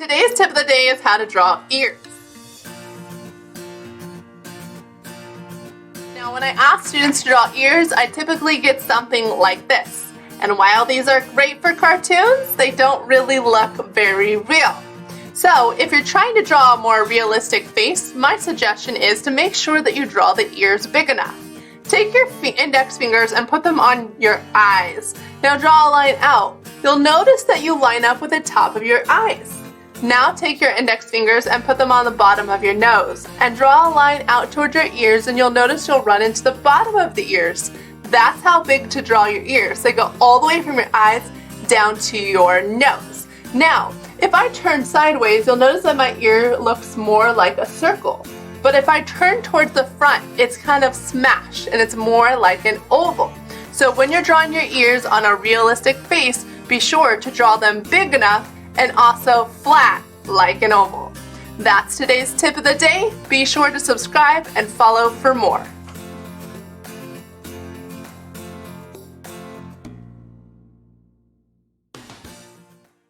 Today's tip of the day is how to draw ears. Now, when I ask students to draw ears, I typically get something like this. And while these are great for cartoons, they don't really look very real. So, if you're trying to draw a more realistic face, my suggestion is to make sure that you draw the ears big enough. Take your index fingers and put them on your eyes. Now draw a line out. You'll notice that you line up with the top of your eyes. Now take your index fingers and put them on the bottom of your nose and draw a line out towards your ears, and you'll notice you'll run into the bottom of the ears. That's how big to draw your ears. They go all the way from your eyes down to your nose. Now, if I turn sideways, you'll notice that my ear looks more like a circle. But if I turn towards the front, it's kind of smashed and it's more like an oval. So when you're drawing your ears on a realistic face, be sure to draw them big enough and also flat like an oval. That's today's tip of the day. Be sure to subscribe and follow for more.